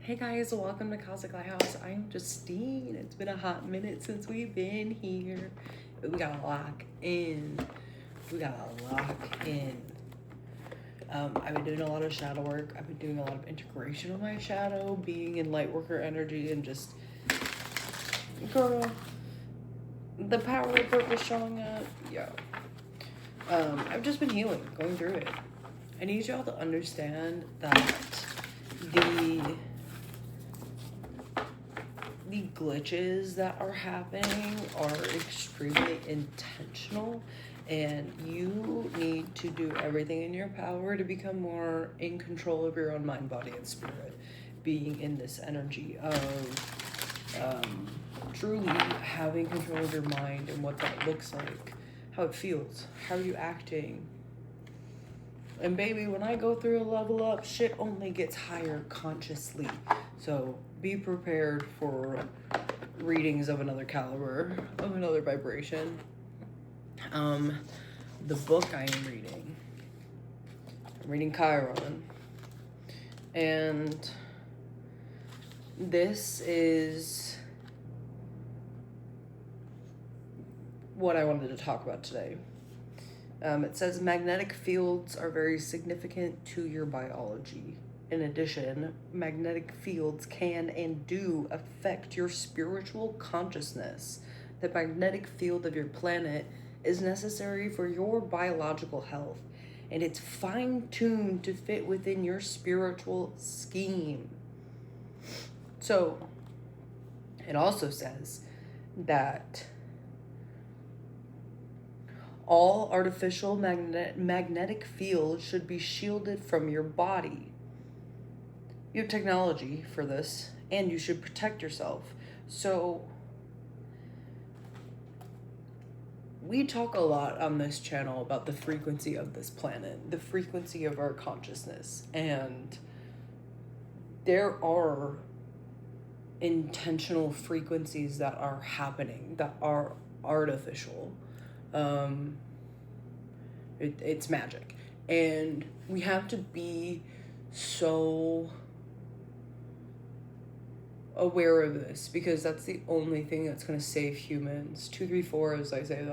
Hey guys, welcome to Cosmiclighthouse. I'm Justine. It's been a hot minute since we've been here. We gotta lock in. I've been doing a lot of shadow work. I've been doing a lot of integration of my shadow, being in light worker energy, and just, girl, the power of purpose showing up. Yeah. I've just been healing, going through it. I need y'all to understand that the glitches that are happening are extremely intentional, and you need to do everything in your power to become more in control of your own mind, body, and spirit, being in this energy of truly having control of your mind and what that looks like, how it feels, how are you acting. And baby, when I go through a level up, shit only gets higher consciously. So be prepared for readings of another caliber, of another vibration. The book I am reading, I'm reading Chiron. And this is what I wanted to talk about today. It says magnetic fields are very significant to your biology. In addition, magnetic fields can and do affect your spiritual consciousness. The magnetic field of your planet is necessary for your biological health, and it's fine-tuned to fit within your spiritual scheme. So, it also says that all artificial magnetic fields should be shielded from your body. You have technology for this, and you should protect yourself. So, we talk a lot on this channel about the frequency of this planet, the frequency of our consciousness, and there are intentional frequencies that are happening, that are artificial. It's magic, and we have to be so aware of this, because that's the only thing that's going to save humans. 234, as I say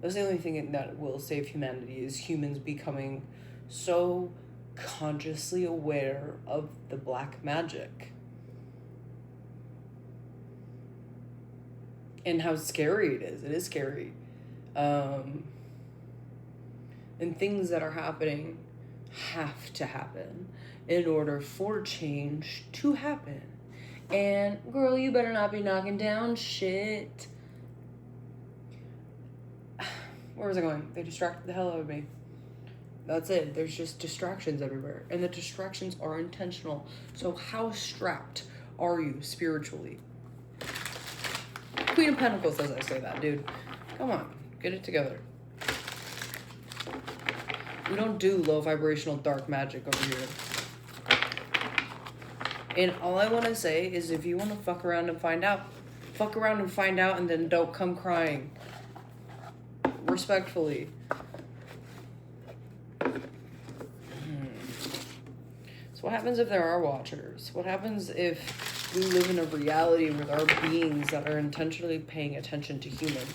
that's the only thing that will save humanity, is humans becoming so consciously aware of the black magic and how scary it is. It is scary. And things that are happening have to happen in order for change to happen. And girl, you better not be knocking down shit. Where was I going? They distracted the hell out of me. That's it. There's just distractions everywhere, and the distractions are intentional. So how strapped are you spiritually? Queen of Pentacles says I say that, dude. Come on, get it together. We don't do low vibrational dark magic over here. And all I want to say is, if you want to fuck around and find out, and then don't come crying. Respectfully. So what happens if there are watchers? What happens if we live in a reality where there are beings that are intentionally paying attention to humans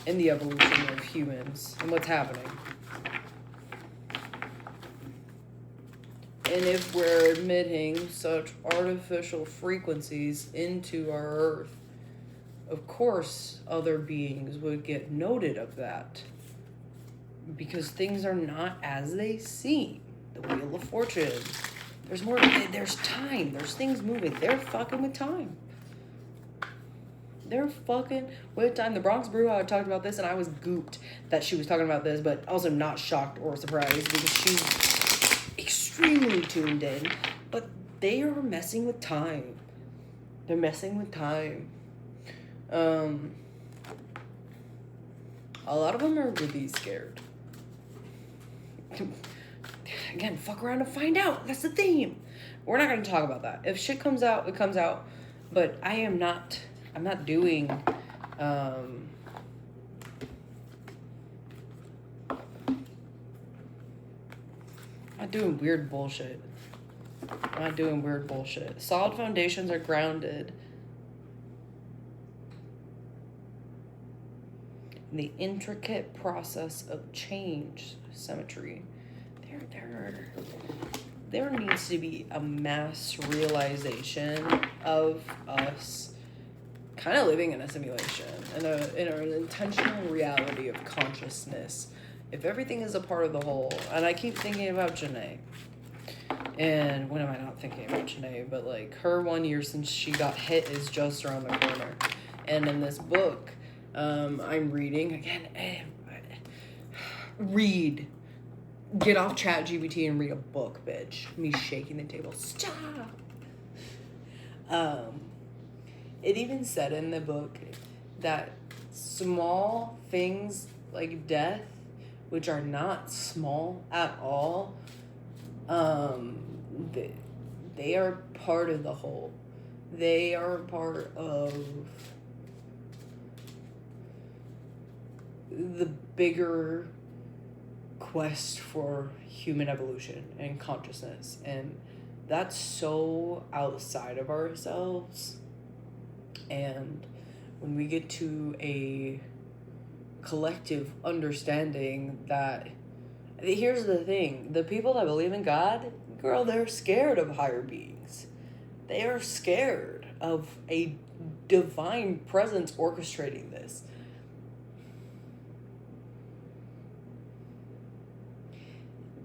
and the evolution of humans and what's happening? And if we're emitting such artificial frequencies into our Earth, of course other beings would get noted of that, because things are not as they seem. The Wheel of Fortune. There's time. There's things moving. They're fucking with time. They're fucking with time. The Bronx Brew, I talked about this, and I was gooped that she was talking about this, but also not shocked or surprised, because she's extremely tuned in. But they are messing with time. They're messing with time. A lot of them are really scared. Again, fuck around and find out. That's the theme. We're not going to talk about that. If shit comes out, it comes out. But I'm not doing, not doing weird bullshit. I'm not doing weird bullshit. Solid foundations are grounded in the intricate process of change, symmetry. There needs to be a mass realization of us kind of living in a simulation, in an intentional reality of consciousness. If everything is a part of the whole, and I keep thinking about Janae, and when am I not thinking about Janae, but like her 1 year since she got hit is just around the corner. And in this book, I'm reading, again, read. Get off ChatGPT and read a book, bitch. Me shaking the table. Stop! It even said in the book that small things like death, which are not small at all, they are part of the whole. They are part of the bigger quest for human evolution and consciousness, and that's so outside of ourselves. And when we get to a collective understanding that, here's the thing, the people that believe in God, girl, they're scared of higher beings. They are scared of a divine presence orchestrating this.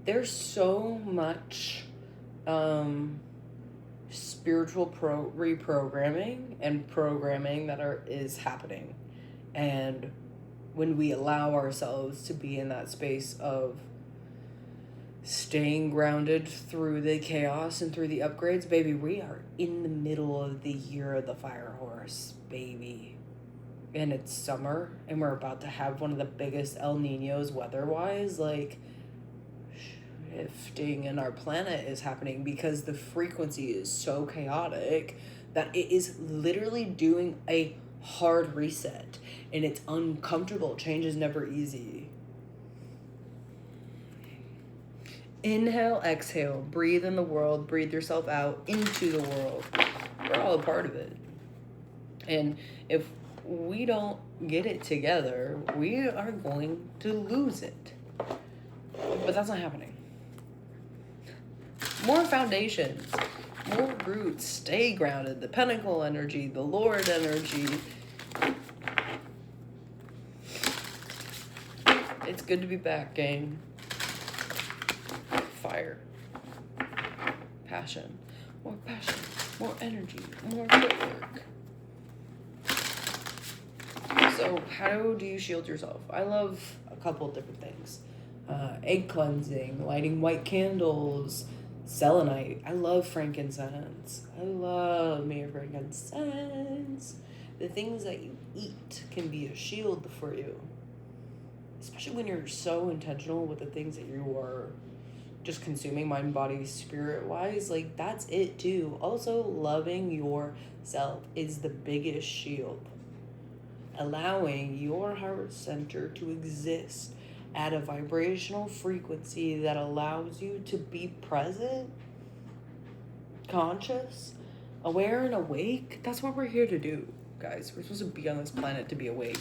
There's so much spiritual reprogramming and programming that is happening. And when we allow ourselves to be in that space of staying grounded through the chaos and through the upgrades, baby, we are in the middle of the year of the fire horse, baby. And it's summer, and we're about to have one of the biggest El Niños weather-wise, like, shifting in our planet is happening because the frequency is so chaotic that it is literally doing a hard reset, and it's uncomfortable. Change is never easy. Inhale, exhale, breathe in the world, breathe yourself out into the world. We're all a part of it. And if we don't get it together, we are going to lose it. But that's not happening. More foundations, more roots, stay grounded, the Pentacle energy, the Lord energy. It's good to be back, gang. Fire. Passion. More energy, more footwork. So how do you shield yourself? I love a couple different things. Egg cleansing, lighting white candles, selenite. I love frankincense. I love me frankincense. The things that you eat can be a shield for you. Especially when you're so intentional with the things that you are just consuming, mind, body, spirit-wise. Like, that's it too. Also, loving yourself is the biggest shield. Allowing your heart center to exist at a vibrational frequency that allows you to be present, conscious, aware, and awake. That's what we're here to do, guys. We're supposed to be on this planet to be awake.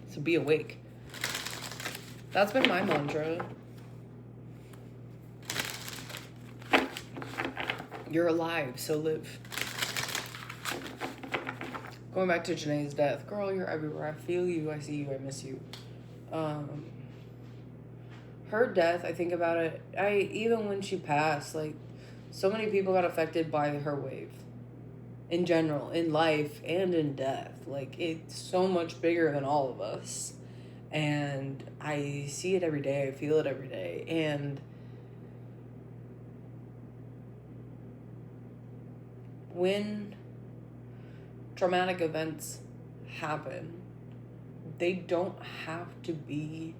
So be awake. That's been my mantra. You're alive, so live. Going back to Janae's death. Girl, you're everywhere. I feel you. I see you. I miss you. Her death, I think about it. Even when she passed, like, so many people got affected by her wave. In general, in life and in death. Like, it's so much bigger than all of us. And I see it every day. I feel it every day. And when traumatic events happen, they don't have to be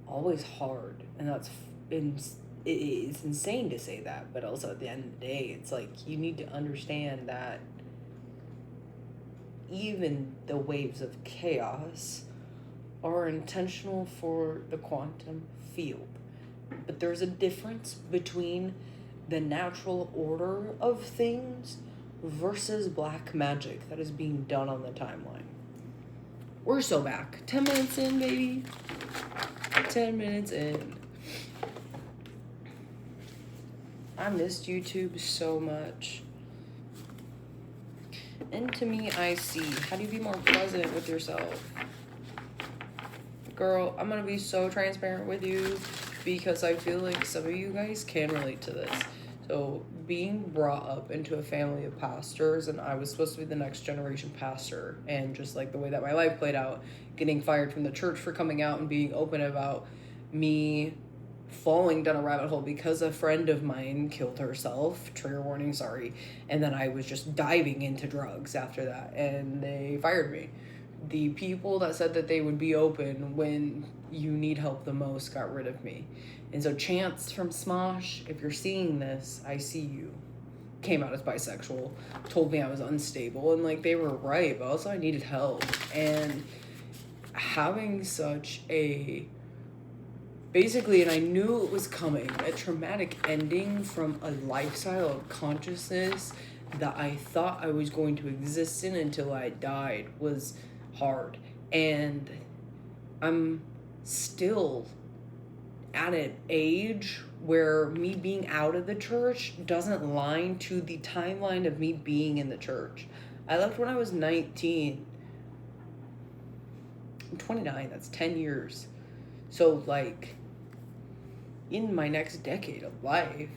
always hard. And it's insane to say that, but also at the end of the day, it's like you need to understand that even the waves of chaos are intentional for the quantum field. But there's a difference between the natural order of things versus black magic that is being done on the timeline. We're so back. 10 minutes in, baby. 10 minutes in. I missed YouTube so much. And to me, I see. How do you be more present with yourself? Girl, I'm gonna be so transparent with you because I feel like some of you guys can relate to this. So being brought up into a family of pastors, and I was supposed to be the next generation pastor, and just like the way that my life played out, getting fired from the church for coming out and being open about me falling down a rabbit hole because a friend of mine killed herself, trigger warning, sorry, and then I was just diving into drugs after that, and they fired me. The people that said that they would be open when you need help the most got rid of me. And so Chance from Smosh, if you're seeing this, I see you. Came out as bisexual, told me I was unstable, and like they were right, but also I needed help. And having such a, basically, and I knew it was coming, a traumatic ending from a lifestyle of consciousness that I thought I was going to exist in until I died was hard. And I'm still at an age where me being out of the church doesn't line to the timeline of me being in the church. I left when I was 19. I'm 29, that's 10 years. So like in my next decade of life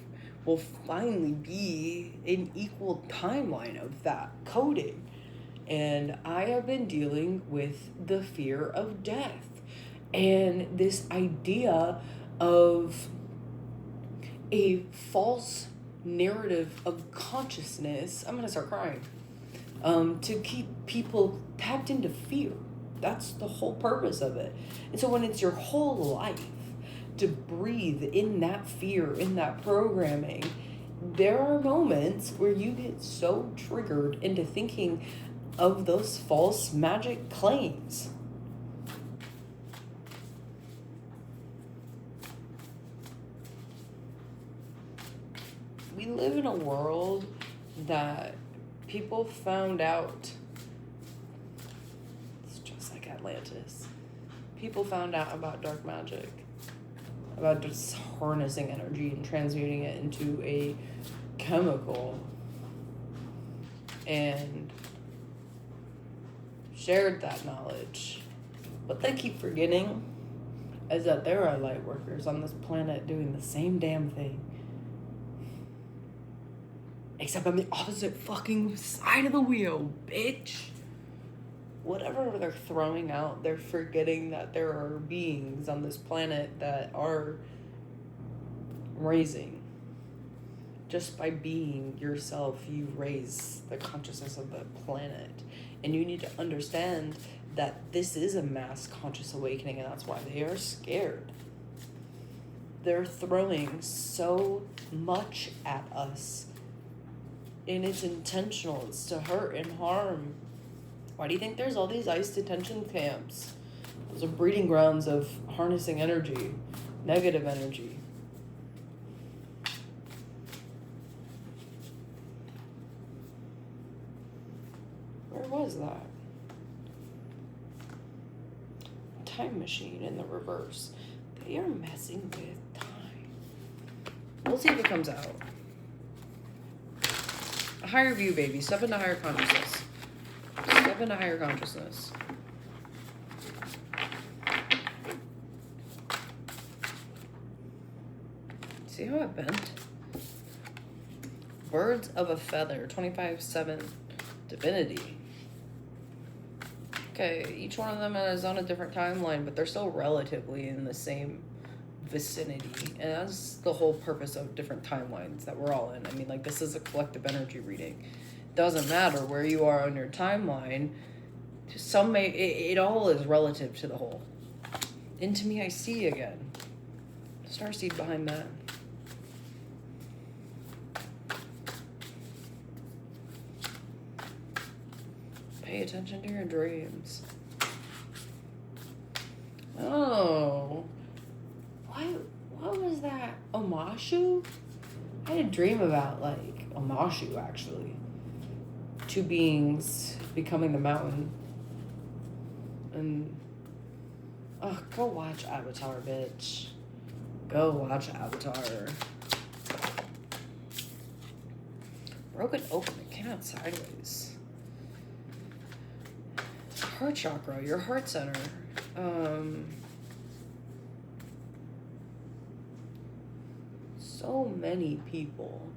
will finally be an equal timeline of that coding. And I have been dealing with the fear of death and this idea of a false narrative of consciousness. I'm gonna start crying. To keep people tapped into fear. That's the whole purpose of it. And so when it's your whole life to breathe in that fear, in that programming, there are moments where you get so triggered into thinking of those false magic claims. We live in a world that people found out, it's just like Atlantis. People found out about dark magic, about just harnessing energy and transmuting it into a chemical, and shared that knowledge. What they keep forgetting is that there are light workers on this planet doing the same damn thing. Except on the opposite fucking side of the wheel, bitch. Whatever they're throwing out, they're forgetting that there are beings on this planet that are raising. Just by being yourself, you raise the consciousness of the planet. And you need to understand that this is a mass conscious awakening, and that's why they are scared. They're throwing so much at us, and it's intentional. It's to hurt and harm. Why do you think there's all these ICE detention camps? Those are breeding grounds of harnessing energy, negative energy. Where was that? Time machine in the reverse. They are messing with time. We'll see if it comes out. A higher view, baby. Step into higher consciousness. Step into higher consciousness. See how it bent? Birds of a feather, 25/7 divinity. Okay, each one of them is on a different timeline, but they're still relatively in the same vicinity. And that's the whole purpose of different timelines that we're all in. I mean, like, this is a collective energy reading. Doesn't matter where you are on your timeline. Some may, it all is relative to the whole. Into me I see again. Starseed behind that. Pay attention to your dreams. Oh. What was that? Omashu? I had a dream about, like, Omashu, actually. Two beings becoming the mountain. And, oh, go watch Avatar, bitch. Go watch Avatar. Broken open, it came out sideways. Heart chakra, your heart center. So many people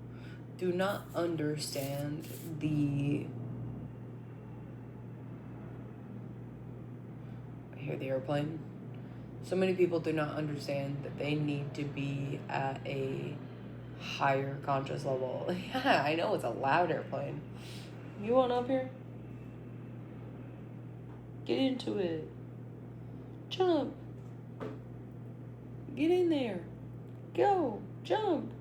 do not understand I hear the airplane. So many people do not understand that they need to be at a higher conscious level. Yeah, I know it's a loud airplane. You want up here? Get into it. Jump. Get in there. Go. Jump.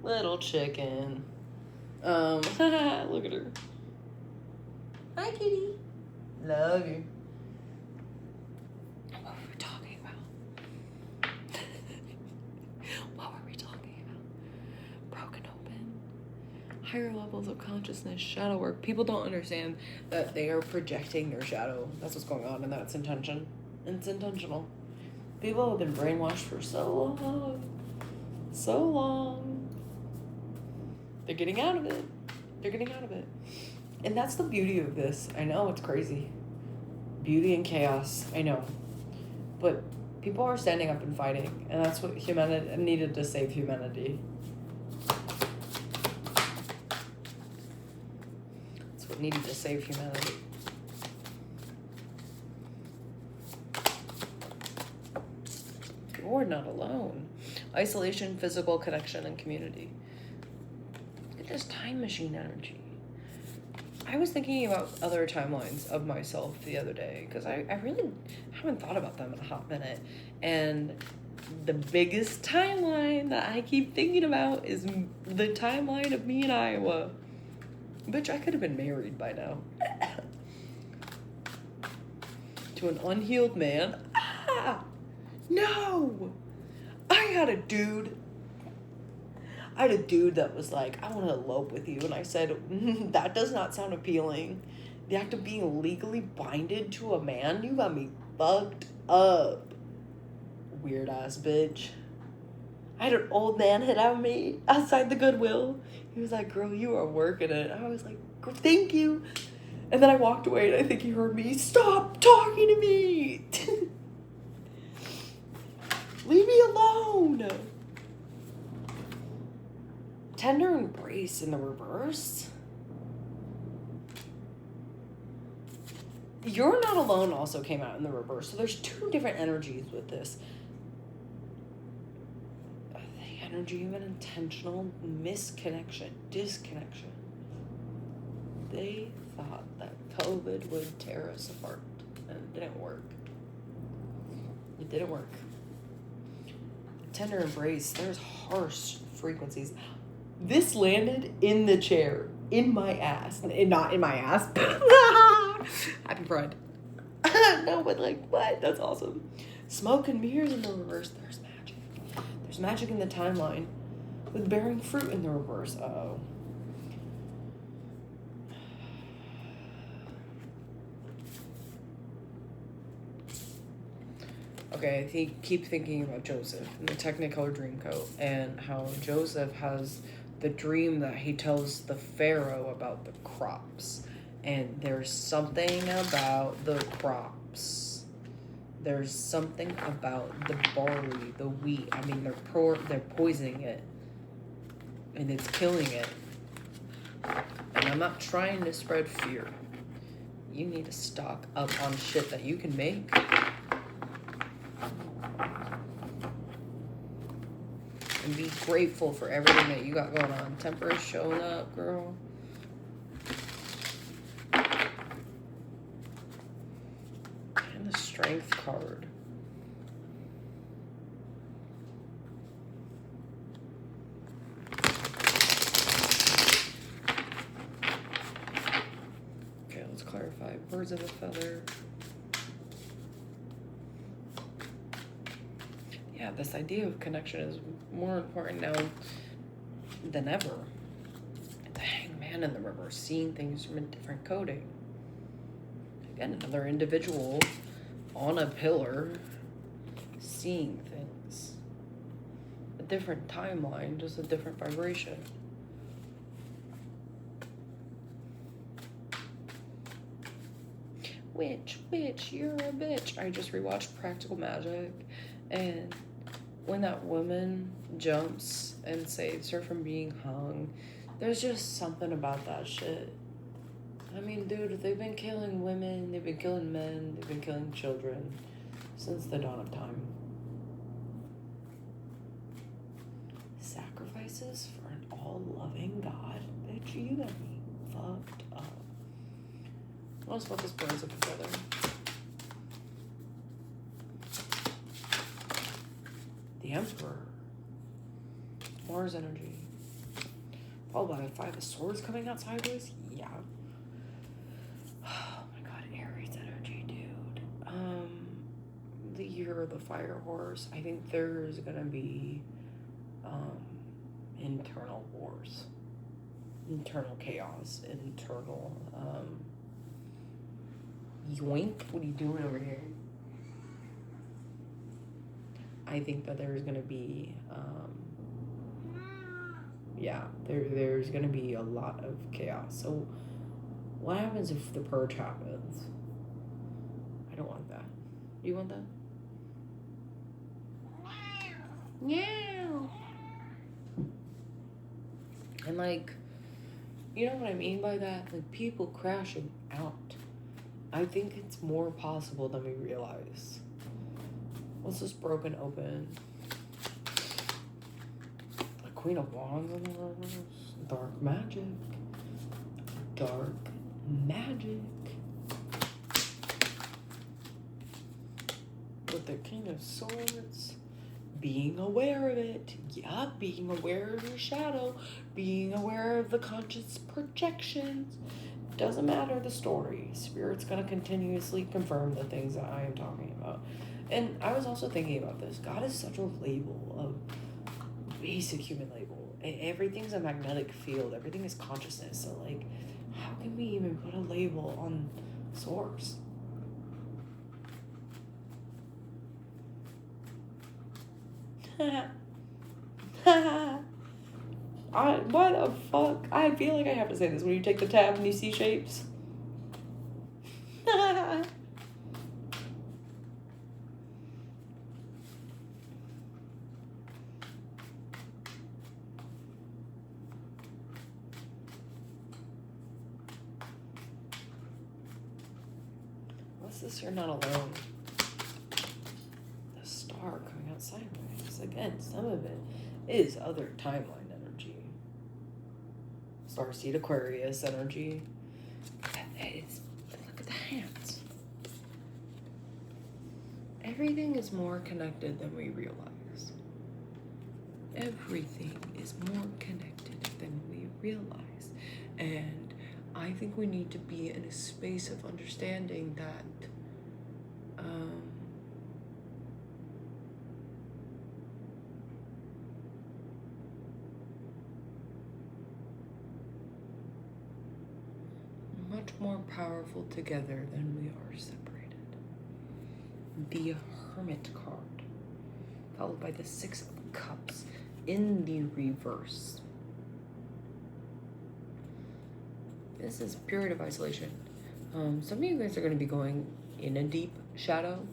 Little chicken. Look at her. Hi, kitty. Love you. What were we talking about? What were we talking about? Broken open. Higher levels of consciousness, shadow work. People don't understand that they are projecting their shadow. That's what's going on, and that's intention. It's intentional. People have been brainwashed for so long. So long. They're getting out of it. They're getting out of it. And that's the beauty of this. I know it's crazy. Beauty and chaos. I know. But people are standing up and fighting. And that's what humanity needed to save humanity. That's what needed to save humanity. You're not alone. Isolation, physical connection, and community. Look at this time machine energy. I was thinking about other timelines of myself the other day because I really haven't thought about them in a hot minute. And the biggest timeline that I keep thinking about is the timeline of me in Iowa. Bitch, I could have been married by now. To an unhealed man. Ah! No! I had a dude that was like, I want to elope with you. And I said, that does not sound appealing. The act of being legally binded to a man, you got me fucked up. Weird ass bitch. I had an old man hit on me outside the Goodwill. He was like, girl, you are working it. I was like, thank you. And then I walked away and I think he heard me, stop talking to me. Leave me alone. Tender embrace in the reverse. You're not alone also came out in the reverse. So there's two different energies with this. The energy of an intentional misconnection, disconnection. They thought that COVID would tear us apart, and it didn't work. It didn't work. Tender embrace, there's harsh frequencies. This landed in the chair, in my ass. Not in my ass. Happy Pride. No, but like, what? That's awesome. Smoke and mirrors in the reverse, there's magic. There's magic in the timeline with bearing fruit in the reverse. Uh-oh. Okay, I keep thinking about Joseph and the Technicolor Dreamcoat and how Joseph has the dream that he tells the Pharaoh about the crops. And there's something about the crops. There's something about the barley, the wheat. I mean, they're poisoning it. And it's killing it. And I'm not trying to spread fear. You need to stock up on shit that you can make. And be grateful for everything that you got going on. Temperance showing up, girl. And the strength card. birds of a feather. Yeah, this idea of connection is more important now than ever. The hangman in the river, seeing things from a different coding. Again, another individual on a pillar, seeing things. A different timeline, just a different vibration. Witch, you're a bitch. I just rewatched Practical Magic, and when that woman jumps and saves her from being hung, there's just something about that shit. I mean, dude, they've been killing women, they've been killing men, they've been killing children since the dawn of time. Sacrifices for an all-loving God? Bitch, you got me fucked up. What else about this birds of a feather? The Emperor. Mars energy. Followed by the Five of Swords coming out sideways? Yeah. Oh my god, Aries energy, dude. The year of the fire horse. I think there's gonna be internal wars. Internal chaos. Internal yoink, what are you doing over here? I think that there's gonna be there's gonna be a lot of chaos. So what happens if the purge happens? I don't want that. Do you want that? Yeah. And like, you know what I mean by that? Like people crashing out. I think it's more possible than we realize. What's this broken open? The Queen of Wands in the reverse. Dark magic. Dark magic. With the King of Swords. Being aware of it. Yeah, being aware of your shadow. Being aware of the conscious projections. Doesn't matter the story. Spirit's going to continuously confirm the things that I am talking about. And I was also thinking about this. God is such a label, a basic human label. Everything's a magnetic field. Everything is consciousness. So, like, how can we even put a label on source? What the fuck? I feel like I have to say this when you take the tab and you see shapes. What's this? You're not alone. The star coming out sideways. Again, some of it is other timeline energy. Starseed Aquarius energy. Look at the hands. Everything is more connected than we realize. Everything is more connected than we realize. And I think we need to be in a space of understanding that much more powerful together than we are separated. The Hermit card, followed by the Six of Cups in the reverse. This is a period of isolation. Some of you guys are going to be going in a deep shadow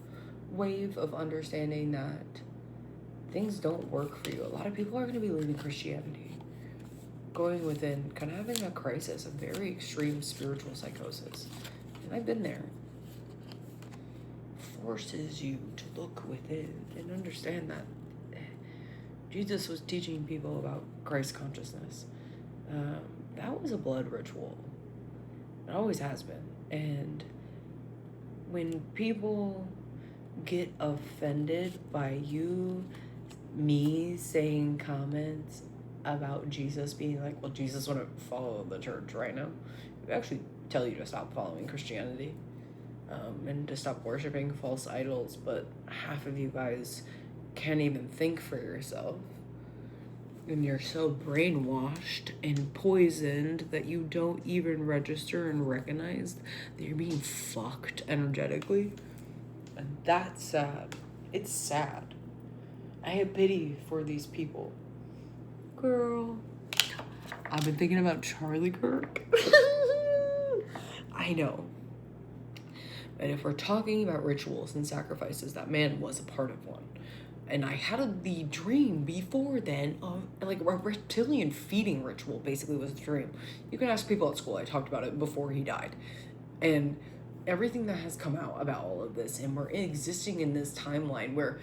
wave of understanding that things don't work for you. A lot of people are going to be leaving Christianity, going within, kind of having a crisis, a very extreme spiritual psychosis. And I've been there. Forces you to look within and understand that Jesus was teaching people about Christ consciousness. That was a blood ritual. It always has been. And when people get offended by me saying comments about Jesus being like, well, Jesus wouldn't follow the church right now. We actually tell you to stop following Christianity. and to stop worshiping false idols, but half of you guys can't even think for yourself. And you're so brainwashed and poisoned that you don't even register and recognize that you're being fucked energetically. And that's sad. It's sad. I have pity for these people. Girl, I've been thinking about Charlie Kirk. I know. And if we're talking about rituals and sacrifices, that man was a part of one. And I had the dream before then of, like, a reptilian feeding ritual basically was the dream. You can ask people at school. I talked about it before he died. And everything that has come out about all of this, and we're existing in this timeline where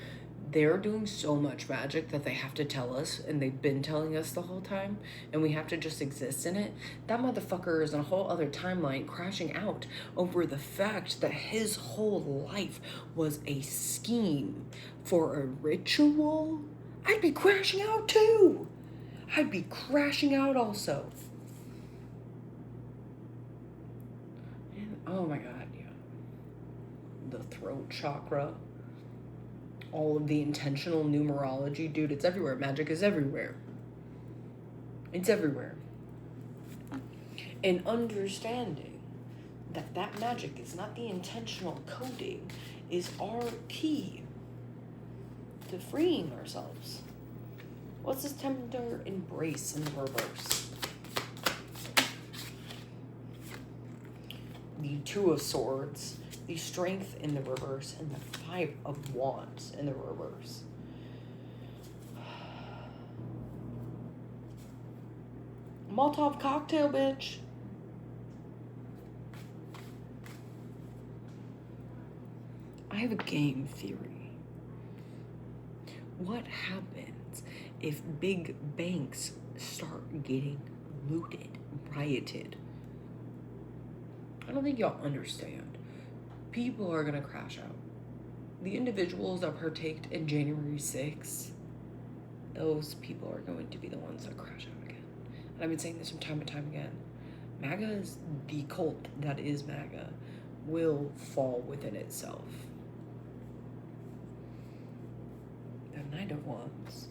they're doing so much magic that they have to tell us, and they've been telling us the whole time, and we have to just exist in it. That motherfucker is in a whole other timeline crashing out over the fact that his whole life was a scheme for a ritual. I'd be crashing out too. I'd be crashing out also. And, oh my God, yeah. The throat chakra. All of the intentional numerology, dude, it's everywhere. Magic is everywhere. It's everywhere. And understanding that that magic is not the intentional coding is our key to freeing ourselves. What's this tender embrace in the reverse? The Two of Swords, the Strength in the reverse, and the Five of Wands in the reverse. Molotov cocktail, bitch. I have a game theory. What happens if big banks start getting looted, rioted? I don't think y'all understand. People are gonna crash out. The individuals that partaked in January 6th, those people are going to be the ones that crash out again. And I've been saying this from time and time again. MAGA is the cult that is MAGA will fall within itself. The Knight of Wands.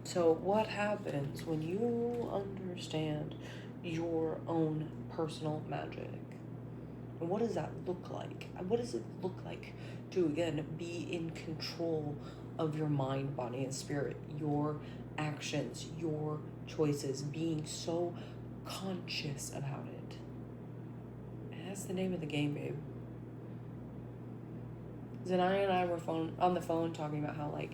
So what happens when you understand your own personal magic? And what does that look like? What does it look like to, again, be in control of your mind, body, and spirit, your actions, your choices, being so conscious about it? And that's the name of the game, babe. Zanaya and I were on the phone talking about how, like,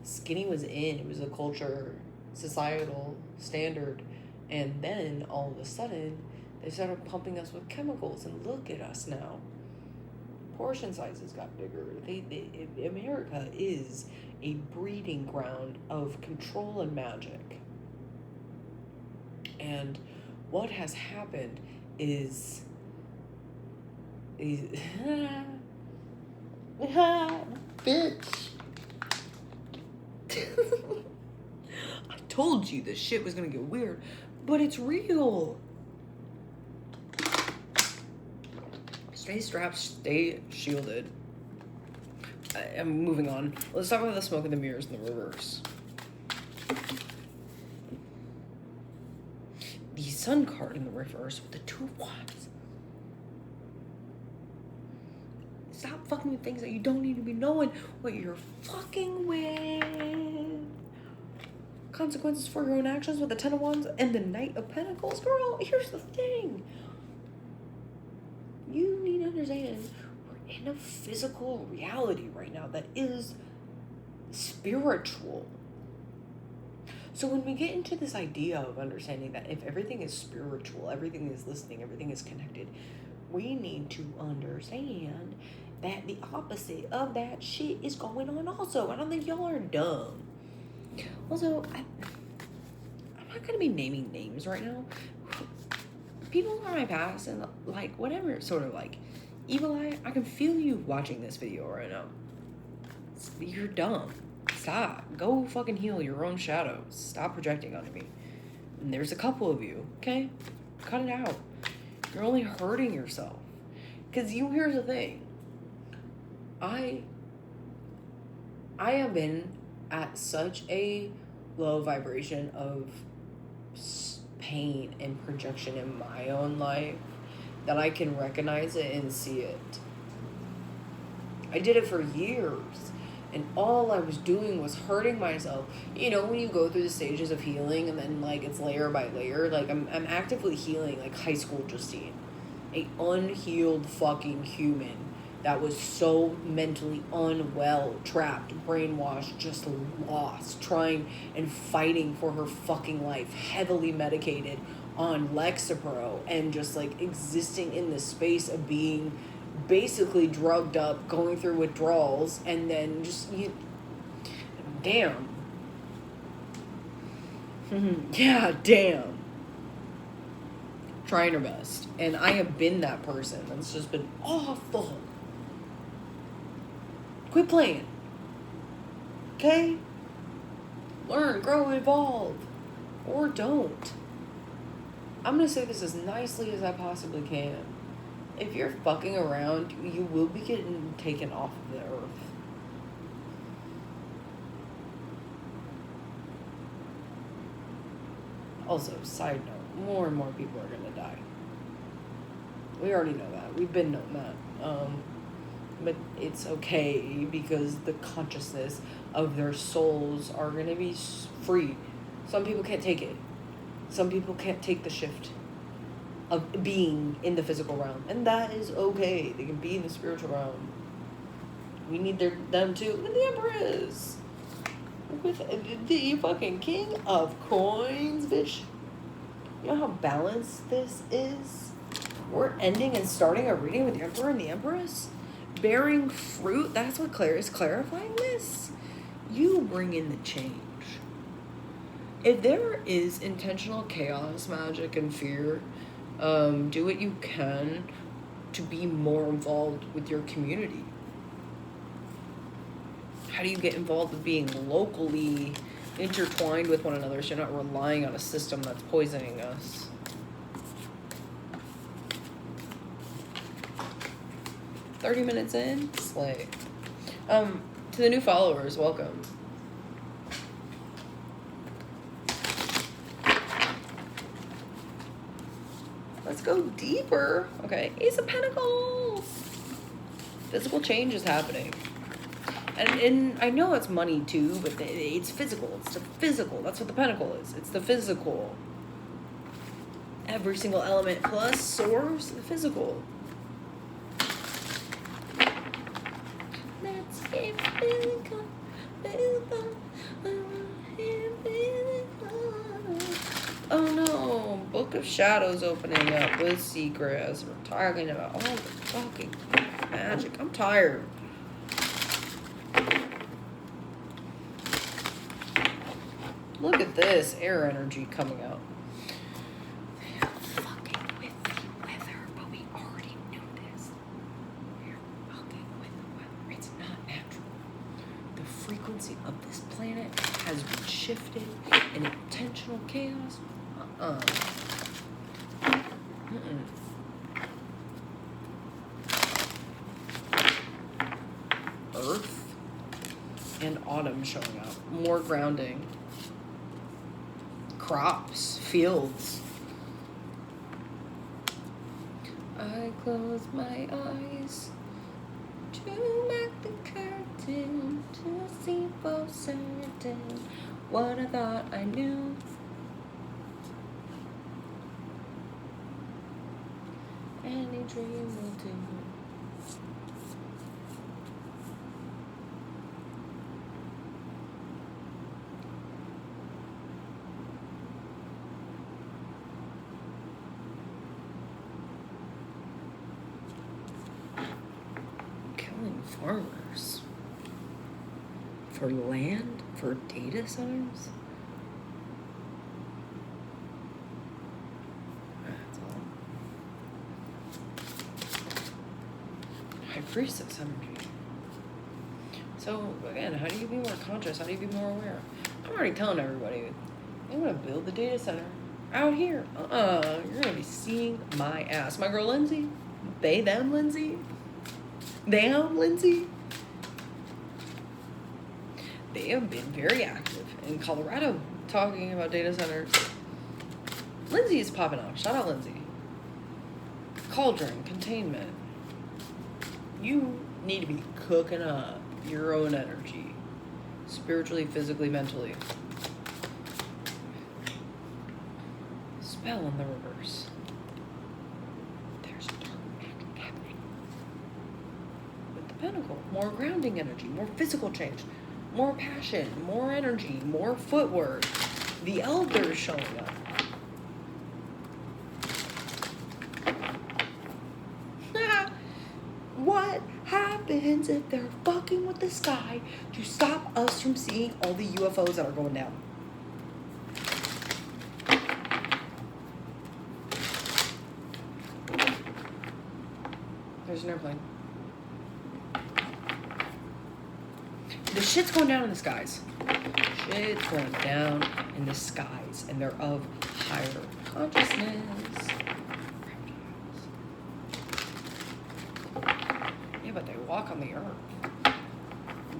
skinny was in. It was a culture, societal standard. And then, all of a sudden, they started pumping us with chemicals, and look at us now. Portion sizes got bigger. America is a breeding ground of control and magic. And what has happened is bitch. I told you this shit was gonna get weird, but it's real. Stay strapped, stay shielded. I'm moving on. Let's talk about the smoke and the mirrors in the reverse. The Sun card in the reverse with the Two of Wands. Stop fucking with things that you don't need to be knowing what you're fucking with. Consequences for your own actions with the Ten of Wands and the Knight of Pentacles. Girl, here's the thing. You need to understand, we're in a physical reality right now that is spiritual. So when we get into this idea of understanding that if everything is spiritual, everything is listening, everything is connected, we need to understand that the opposite of that shit is going on also. I don't think y'all are dumb. Also, I'm not going to be naming names right now. People are my past and, like, whatever, sort of, like, Evil Eye, I can feel you watching this video right now. You're dumb. Stop. Go fucking heal your own shadows. Stop projecting onto me. And there's a couple of you, okay? Cut it out. You're only hurting yourself. Because here's the thing. I have been at such a low vibration of pain and projection in my own life that I can recognize it and see it. I did it for years, and all I was doing was hurting myself. You know, when you go through the stages of healing and then like it's layer by layer, like I'm actively healing like high school Justine, a unhealed fucking human that was so mentally unwell, trapped, brainwashed, just lost, trying and fighting for her fucking life, heavily medicated on Lexapro, and just like existing in the space of being basically drugged up, going through withdrawals, and then just damn. Yeah, damn. Trying her best. And I have been that person that's just been awful. Quit playing. Okay? Learn, grow, evolve. Or don't. I'm going to say this as nicely as I possibly can. If you're fucking around, you will be getting taken off of the earth. Also, side note, more and more people are going to die. We already know that. We've been known that. But it's okay because the consciousness of their souls are going to be free. Some people can't take it. Some people can't take the shift of being in the physical realm. And that is okay. They can be in the spiritual realm. We need them too. With the Empress. With the fucking King of Coins, bitch. You know how balanced this is? We're ending and starting a reading with the Emperor and the Empress. Bearing fruit. That's what Claire is clarifying this. You bring in the change. If there is intentional chaos, magic, and fear, do what you can to be more involved with your community. How do you get involved with being locally intertwined with one another so you're not relying on a system that's poisoning us? "30 minutes in, slay." To the new followers, welcome. Let's go deeper. Okay, Ace of Pentacles. Physical change is happening. And I know it's money too, but it's physical. It's the physical. That's what the pentacle is. It's the physical. Every single element plus source, the physical. Let's get physical. Oh no, Book of Shadows opening up with Secret as we're talking about all the fucking magic. I'm tired. Look at this air energy coming out. They're fucking with the weather, but we already knew this. They're fucking with the weather. It's not natural. The frequency of this planet has been shifted in intentional chaos. Earth and autumn showing up. More grounding. Crops, fields. I close my eyes to back the curtain to see for certain what I thought I knew. Any dream will do. Killing farmers. For land? For data centers? Priestess energy. So again, how do you be more conscious? How do you be more aware? I'm already telling everybody, I'm gonna build the data center out here. You're gonna be seeing my ass. My girl Lindsay, They, them, Lindsay? Them, Lindsay? They have been very active in Colorado talking about data centers. Lindsay is popping off. Shout out Lindsay. Cauldron, containment. You need to be cooking up your own energy. Spiritually, physically, mentally. Spell in the reverse. There's dark magic happening. With the pentacle, more grounding energy, more physical change, more passion, more energy, more footwork. The elders showing up. What happens if they're fucking with the sky to stop us from seeing all the UFOs that are going down? There's an airplane. The shit's going down in the skies. Shit's going down in the skies, and they're of higher consciousness. Yeah, but they walk on the earth.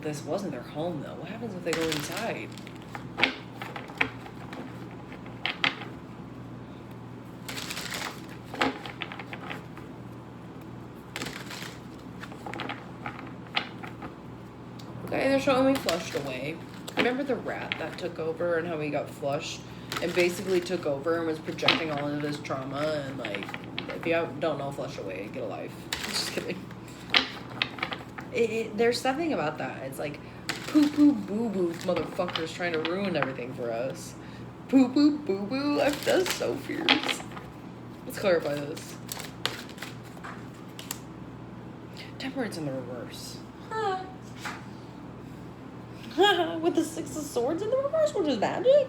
This wasn't their home, though. What happens if they go inside? Okay, they're showing me flushed away. Remember the rat that took over and how he got flushed and basically took over and was projecting all of his trauma and, like, if you don't know, flush away, get a life. Just kidding. There's something about that. It's like poo-poo boo-boo motherfuckers trying to ruin everything for us. Poo-poo boo-boo, I'm just so fierce. Let's clarify this. Temperance in the reverse. Huh. With the Six of Swords in the reverse, which is magic.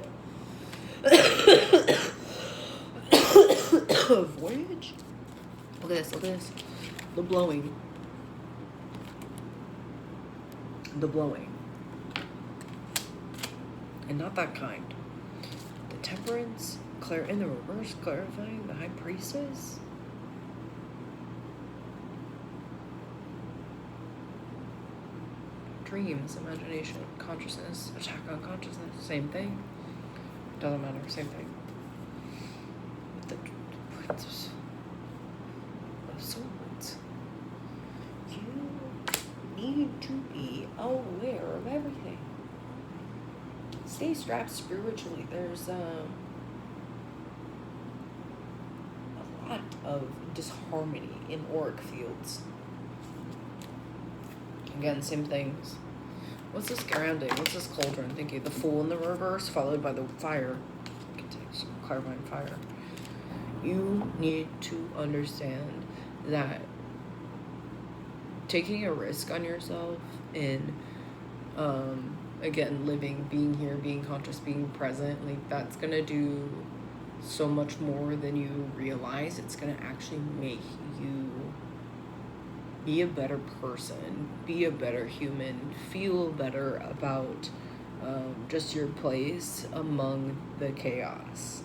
Voyage. Look at this, look at this. The blowing. The blowing. And not that kind. The temperance, in the reverse, clarifying the high priestess. Dreams, imagination, consciousness, attack on consciousness, same thing. Doesn't matter, same thing. The Prince of Swords. You need to be aware of everything. Stay strapped spiritually. There's a lot of disharmony in auric fields. Again, same things. What's this grounding? What's this cauldron? Thinking the Fool in the reverse, followed by the fire. Clarifying fire. You need to understand that taking a risk on yourself in, again, living, being here, being conscious, being present, like, that's gonna do so much more than you realize. It's gonna actually make you be a better person, be a better human, feel better about just your place among the chaos.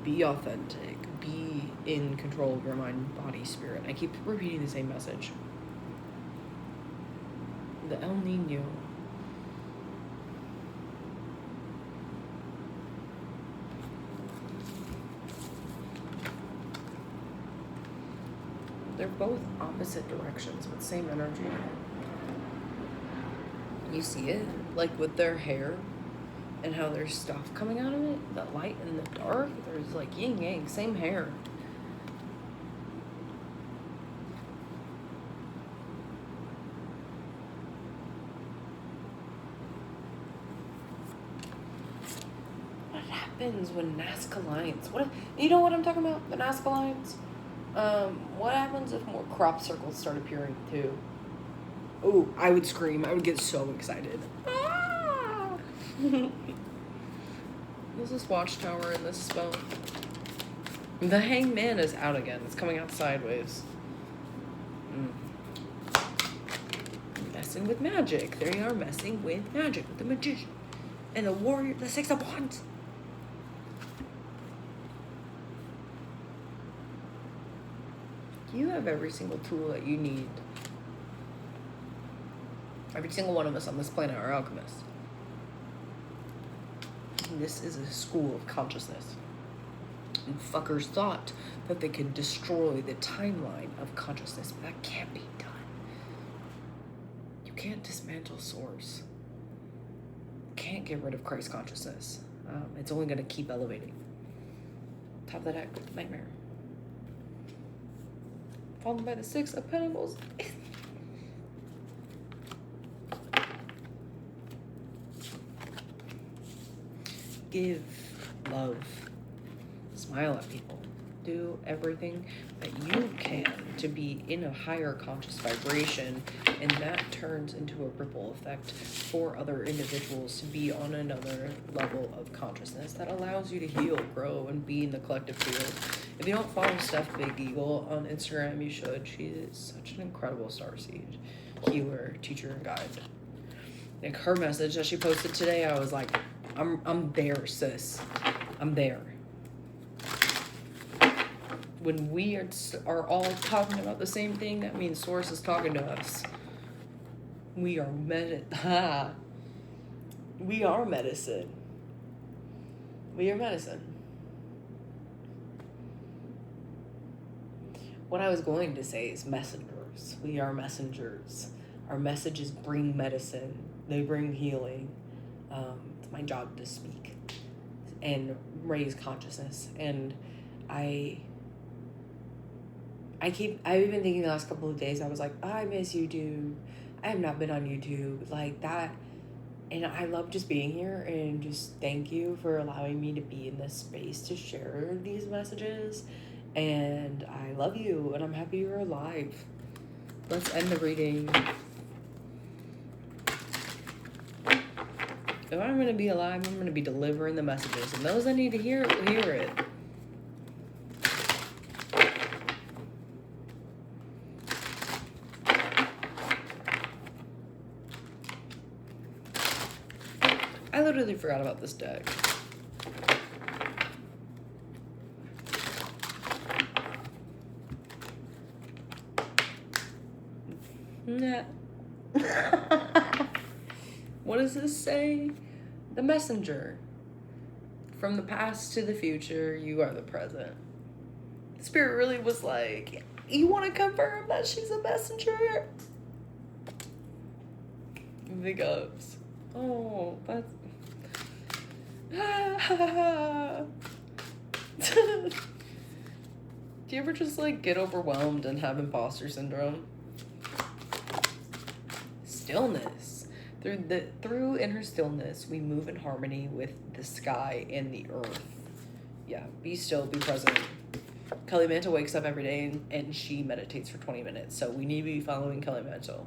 Be authentic, be in control of your mind, body, spirit. I keep repeating the same message. The El Nino. They're both opposite directions, but same energy. You see it? Like with their hair and how there's stuff coming out of it, the light and the dark, there's like yin yang, same hair. What happens when Nazca lines? You know what I'm talking about? The Nazca lines? What happens if more crop circles start appearing too? Oh, I would scream. I would get so excited. Ah! There's this watchtower in this spell. The hangman is out again. It's coming out sideways. Messing with magic. There you are, messing with magic. With the magician. And the warrior, the Six of Wands. You have every single tool that you need. Every single one of us on this planet are alchemists. And this is a school of consciousness. And fuckers thought that they could destroy the timeline of consciousness, but that can't be done. You can't dismantle source. Can't get rid of Christ consciousness. It's only going to keep elevating. Top of the deck, nightmare. Followed by the 6 of Pentacles. Give love. Smile at people. Do everything that you can to be in a higher conscious vibration, and that turns into a ripple effect for other individuals to be on another level of consciousness that allows you to heal, grow, and be in the collective field. If you don't follow Steph Big Eagle on Instagram, you should. She is such an incredible starseed healer, teacher, and guide. Like, her message that she posted today, I was like, I'm there, sis. I'm there. When we are all talking about the same thing, that means Source is talking to us. We are We are medicine. We are medicine. What I was going to say is messengers. We are messengers. Our messages bring medicine. They bring healing. It's my job to speak and raise consciousness. And I've been thinking the last couple of days, I was like, I miss YouTube. I have not been on YouTube like that. And I love just being here, and just thank you for allowing me to be in this space to share these messages. And I love you, and I'm happy you're alive. Let's end the reading. If I'm going to be alive, I'm going to be delivering the messages. And those that need to hear it will hear it. I literally forgot about this deck. Nah. What does this say? The messenger. From the past to the future, you are the present. Spirit really was like, you want to confirm that she's a messenger? Big ups. Oh, that's... Do you ever just like get overwhelmed and have imposter syndrome? Stillness. Through inner stillness, we move in harmony with the sky and the earth. Yeah, be still, be present. Kelly Mantle wakes up every day and she meditates for 20 minutes. So we need to be following Kelly Mantle.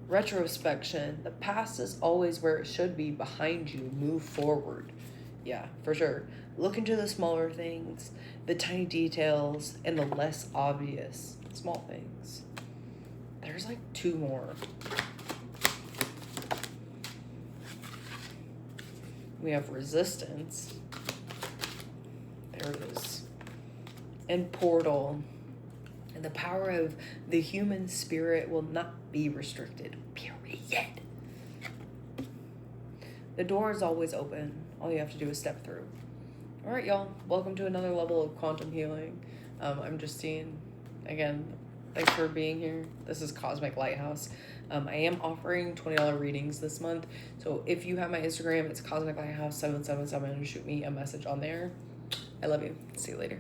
Retrospection. The past is always where it should be. Behind you. Move forward. Yeah, for sure. Look into the smaller things, the tiny details, and the less obvious small things. There's like 2 more. We have resistance. There it is. And portal. And the power of the human spirit will not be restricted. Period. The door is always open. All you have to do is step through. All right, y'all. Welcome to another level of quantum healing. I'm Justine. Again, thanks for being here. This is Cosmic Lighthouse. I am offering $20 readings this month. So if you have my Instagram, it's Cosmiclighthouse 777. Shoot me a message on there. I love you. See you later.